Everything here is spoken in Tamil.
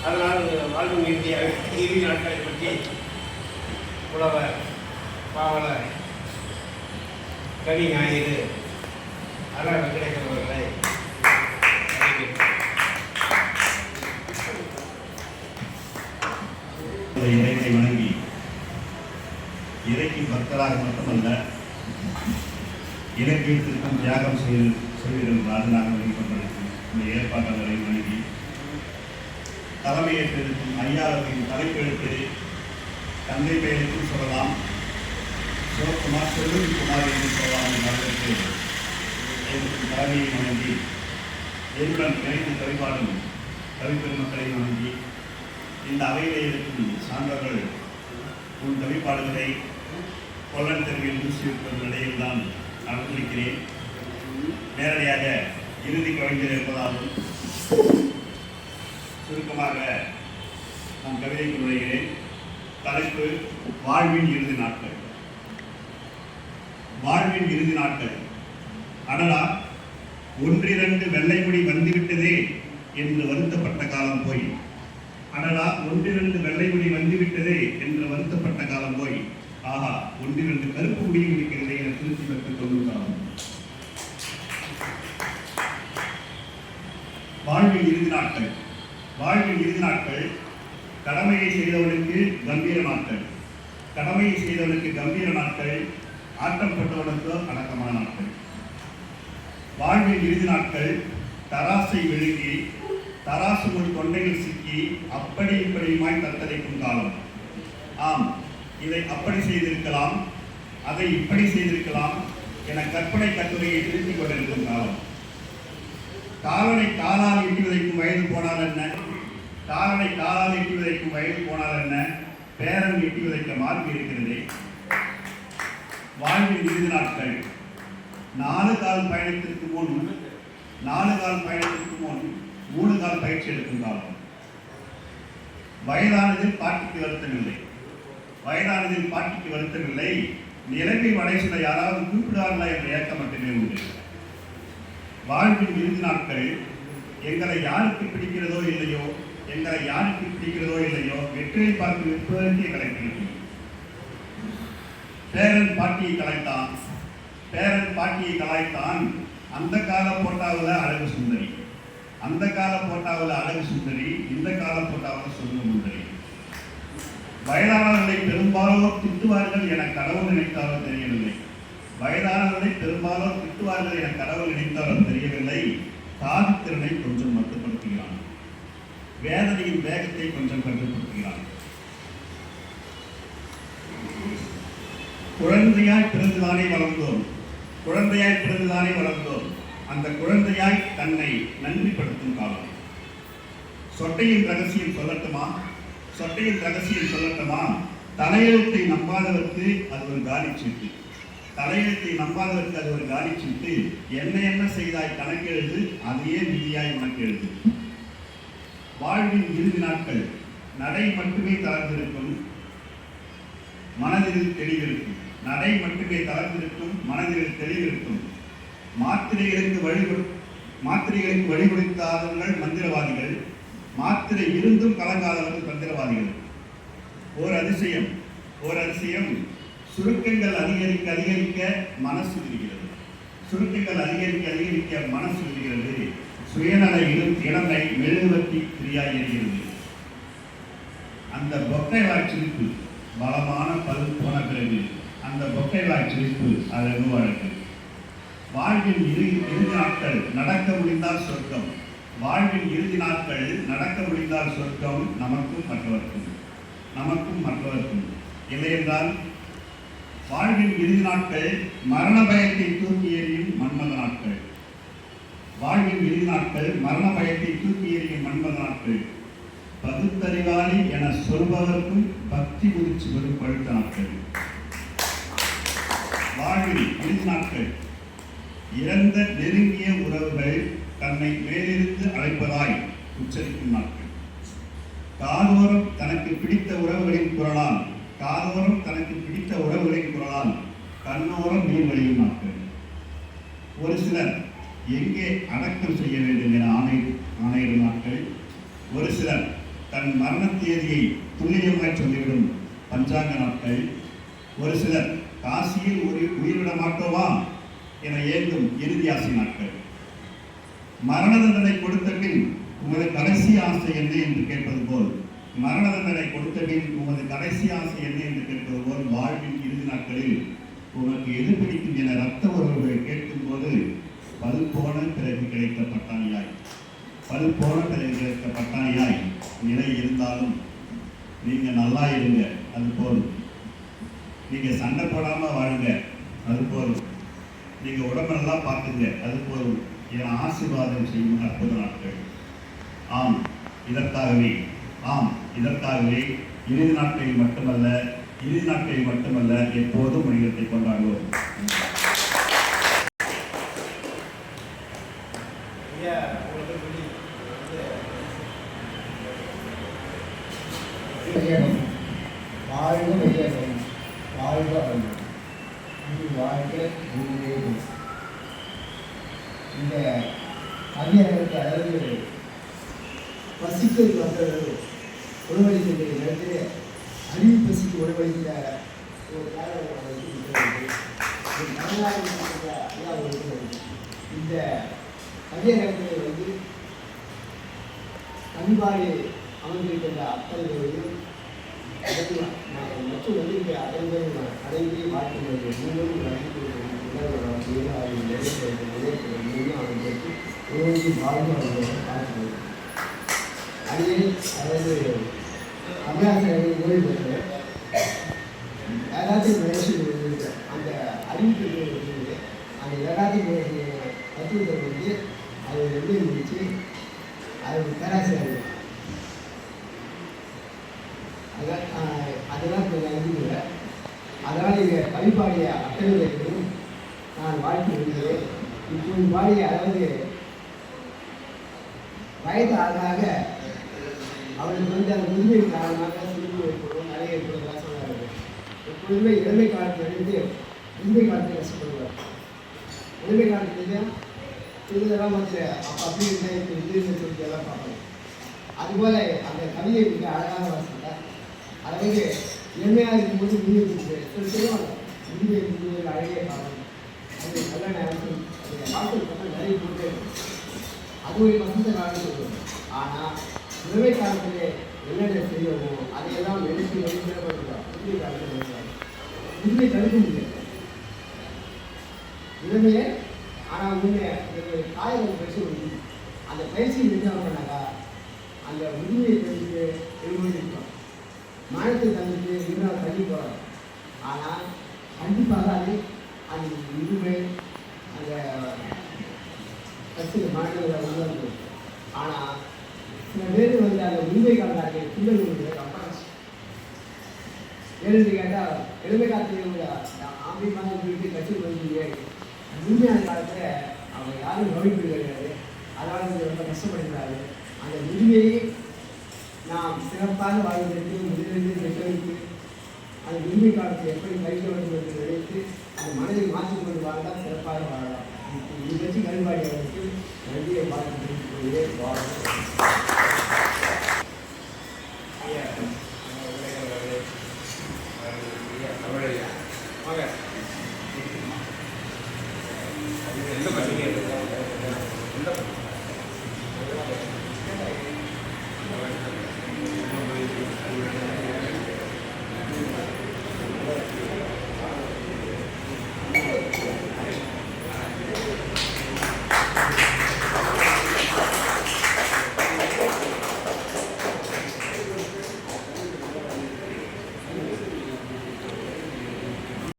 அதனால் வாழ்வு இறுதி நாட்களை பற்றி புலவர் பாவலர் கவி ஞாயிறு அல வெங்கடேசன் அவர்களை இறைவனை வணங்கி இறைக்கு பக்தராக மட்டுமல்ல இலக்கியத்திற்கும் தியாகம் செய்திருக்கிறார் நாங்கள் வெளிக்கொண்டிருக்கும் இந்த ஏற்பாட்டாளரை வணங்கி தலைமையேற்றிருக்கும் ஐயாவின் தலைப்பெழுத்து தந்தை பெயருக்கும் சொல்லலாம், சிவகுமார் செல்வகுமார் என்று சொல்லலாம் என்பதற்கு இருக்கும் தலைமையை வணங்கி என்னுடன் இணைந்து கவிபாடும் கவிப்பெருமக்களை வணங்கி இந்த அவையிலே இருக்கும் சான்றவர்கள் உன் கவிப்பாடுகளை கொல்லன் தெருவில் பூசியிருப்பது இடையில் தான் நடந்திருக்கிறேன். நேரடியாக இறுதி கவிஞர் இருப்பதாலும் சுருக்கமாக நான் கவிதைக்கு நுழைகிறேன். தலைப்பு வாழ்வின் இறுதி நாட்கள். வாழ்வின் இறுதி நாட்கள். அடடா, ஒன்றிரண்டு வெள்ளை முடி வந்துவிட்டதே என்று வருத்தப்பட்ட காலம் போய், அடடா ஒன்றிரண்டு வெள்ளை முடி வந்துவிட்டதே என்று வருத்தப்பட்ட காலம் போய், ஆஹா ஒன்றிரண்டு கருப்பு முடியும் இருக்கிறதே என திருச்சி பெற்றுக் கொண்டிருக்கலாம். வாழ்வின் இறுதி நாட்கள். வாழ்வின் இறுதி நாட்கள் கடமையை செய்தவனுக்கு கம்பீர நாட்கள். கடமையை செய்தவனுக்கு கம்பீர நாட்கள், ஆட்டப்பட்டவனுக்கு அடக்கமான நாட்கள். வாழ்வின் இறுதி நாட்கள் தராசை விழுங்கி தராசு ஒரு தொண்டையில் சிக்கி அப்படி இப்படியுமாய் தத்தளிக்கும் காலம். ஆம், இதை அப்படி செய்திருக்கலாம், அதை இப்படி செய்திருக்கலாம் என கற்பனை கட்டுரையை திருத்திக் கொண்டிருக்கும் காலம். காலனை காலால் எட்டி விதைக்கும் வயது போனால் என்ன, காலனை காலால் எட்டி விதைக்கும் வயது போனால் என்ன, பேரன் எட்டி விதைக்க மார்க்கு இருக்கிறதே. வாழ்வின் இறுதி நாட்கள். 4 கால் பயணத்திற்கு முன் 3 கால் பயிற்சி எடுக்கும் காலம். வயதானதில் பாட்டிக்கு வருத்தமில்லை, நிலைமை வடைசில யாராவது கூப்பிடார்களா என்ற ஏக்கம் மட்டுமே உண்டு. வாழ்வின் இறுதி நாட்கள். எங்களை யாருக்கு பிடிக்கிறதோ இல்லையோ வெற்றியை பார்த்து விற்பதற்கு எங்களை பிடிக்கும். பேரன் பாட்டியை கலாய்த்தான். அந்த கால போட்டாவில் அழகு சுந்தரி, இந்த கால போட்டாவில் சொல்லும் முந்தரி. வயதானவர்களை பெரும்பாலோர் திட்டுவார்கள் என கடவுள் நினைத்தாரோ தெரியவில்லை. சாதித்திறனை கொஞ்சம் மட்டுப்படுத்துகிறான், வேதனையின் வேகத்தை கொஞ்சம் கட்டுப்படுத்துகிறான். குழந்தையாய் பிறந்துதானே வளர்ந்தோம். அந்த குழந்தையாய் தன்னை நன்றிப்படுத்தும் காலம். சொட்டையின் ரகசியம் சொல்லட்டுமா? தலையெழுத்தை நம்பாதவருக்கு அது ஒரு காலி சீட்டு. என்ன செய்தாய் கணக்கெழுது, அதையே விதியாய் உனக்கு எழுது. வாழ்வின் இறுதி நாட்கள். நடை மட்டுமே தளர்ந்திருக்கும், மனதில் தெளிவிருக்கும். மாத்திரைகளுக்கு வழிகொடுத்தாதவர்கள் மந்திரவாதிகள், மாத்திரை இருந்தும் கலங்காதவர்கள் தந்திரவாதிகள். ஓர் அதிசயம். சுருக்கங்கள் அதிகரிக்க மனசு விரிகிறது. சுயநல இளமை மெழுகுவர்த்தி திரியாய் எரிகிறது. அந்த பொக்கை வாய்ச்சிருப்பு பலமான பல் போன பிறகு அந்த பொக்கை வாய்ச்சிருப்பு அழகு வழக்கு. வாழ்வின் இறுதி நாட்கள். நடக்க முடிந்தால் சொர்க்கம் நமக்கும் மற்றவர்க்கும். இல்லையென்றால் வாழ்வின் இறுதி நாட்கள் மரண பயத்தை தூக்கி எறியும் மன்மத நாட்கள். பகுத்தறிவாளி என சொல்பவர்க்கும் பக்தி குறித்து வரும் பழுத்த நாட்கள். வாழ்வின் இறுதி நாட்கள். இறந்த நெருங்கிய உறவுகள் தன்னை மேலிருந்து அழைப்பதாய் உச்சரிக்கும் நாட்கள். காதோரம் தனக்கு பிடித்த உறவுகளின் குரலால் கண்ணோரம் நீர் வழியும் நாட்கள். ஒரு சிலர் எங்கே அடக்கம் செய்ய வேண்டும் என ஆணையிடும் நாட்கள். ஒரு சிலர் தன் மரண தேதியை துல்லியமாய் சொல்லிவிடும் பஞ்சாங்க நாட்கள், ஒரு சிலர் காசியில் உயிர்விட மாட்டோமா என ஏங்கும் இறுதி ஆசை நாட்கள், மரண தண்டனை கொடுத்த பின் உமது கடைசி ஆசை என்ன என்று கேட்பது போல், மரண தண்டனை கொடுத்த பின் உமது கடைசி ஆசை என்ன என்று கேட்பது போல் வாழ்வின் இறுதி நாட்களில் உனக்கு எது பிடிக்கும் என ரத்த உறவுகளை கேட்கும் போது பல் போன பிறகு கிடைத்த பட்டாணியாய், பல் போன பிறகு கிடைத்த பட்டாணியாய் நிலை இருந்தாலும் நீங்க நல்லா இருங்க, அது போதும். நீங்க சண்டை போடாம வாழுங்க, அது போதும். நீங்க உடம்பெல்லாம் பார்த்துங்க, அது போதும் என ஆசீர்வாதம் செய்யும் அற்புத நாட்கள். ஆம், இதற்காகவே இறுதி நாட்களில் மட்டுமல்ல எப்போதும் மனிதத்தை கொண்டாடுவோம். வாழ்க வையகம், வாழ்க வளம், இது வாழ்க குருவே. இந்த கவியரங்கத்தை அதாவது பசிக்கு மக்கள் உணவளிக்கின்ற நேரத்தில் அறிவு பசிக்கு உணவளிக்கிற ஒரு காரணம் இந்த கவியரங்கத்தை வந்து கண்பாடு அமர்ந்திருக்கின்ற அத்தனையும் மற்றும் வந்து இங்கே அத்தனை அடைந்து வாழ்க்கை முன்னோடு அதாவது அபியாச ஓய்வு பெற்ற ஏதாச்சும் முயற்சி அந்த அறிவிப்பு அந்த ஏதாச்சும் தத்துவத்தை வந்து அதை எப்படி முடிச்சு அது பேராசிரியர் அதெல்லாம் கொஞ்சம் எழுதிக்கல. அதனால் இங்கே கவிப்பாடிய அத்தனைவர்களும் நான் வாழ்க்கை எழுதுகிறேன். இப்போது பாடிய அதாவது வயது ஆக அவளுக்கு வந்து அந்த முதுமை காரணமாக சிறுமி ஏற்படும், நிறைய ஏற்படுவதாக சொன்னார்கள். எப்பொழுதுமே இளமை காலத்திலிருந்து முதுமை காலத்தில் கஷ்டப்படுவார். இளமை காலத்துல சிறிதெல்லாம் வந்து அப்போ அப்படி இருந்தால் இப்போ இது சொல்லி எல்லாம் பார்க்கணும். அதுபோல் அந்த கவிதை மிக அழகாக வாசித்தார். அதாவது எளிமையாக இருக்கும்போது முடிவு சொல்லுவாங்க, முடிவை முடிவு அழகிய காலம் அது நல்ல நேரம் அது வாழ்க்கை பக்கம் நிறைய போட்டு அது ஒரு வசந்த காலம் சொல்லுவோம். ஆனால் இளமை காலத்திலே என்னென்ன செய்யணுமோ அதையெல்லாம் எழுப்பி பண்ணுறாங்க. முதுமை காலத்தில் பண்ணுறாங்க. முதுமை தடுக்க முடியாது இளமையை. ஆனால் முன்னே காயங்கள் பயிற்சி முடியும். அந்த பயிற்சி என்ன பண்ணாக்கா அந்த முதுமையை தெரிஞ்சு எழுதிருக்கோம், மனத்தை தந்துட்டு இன்னும் தள்ளி போகிறாங்க. ஆனால் கண்டிப்பாக அது அந்த முதுமை அந்த கட்சியில் மனதில் உருவாக்கும். ஆனால் சில பேர் வந்து அந்த முதுமை காலத்தார்கள் பிள்ளைகள் ரொம்ப கஷ்டம். எழுதி கேட்டால் எளிமை காலத்தில் ஆம்பி மாதிரி சொல்லிட்டு கட்சியில் வந்து முழுமையான காலத்தில் அவங்க யாரும் கவனிப்பு கிடையாது. அதனால் ரொம்ப கஷ்டப்படுகிறாரு. அந்த முதுமையை நாம் சிறப்பாக வாழ்வதற்கு முதலிருந்து பெற்றோருக்கு அந்த முதுமை காலத்தை எப்படி கழிக்க வேண்டும் என்று நினைத்து அந்த மனதை மாற்றிக்கொண்டு வாழ்ந்தால் சிறப்பாக வாழலாம். இது பற்றி கல்வாடி அவருக்கு நன்றியை பார்த்து வாழலாம்.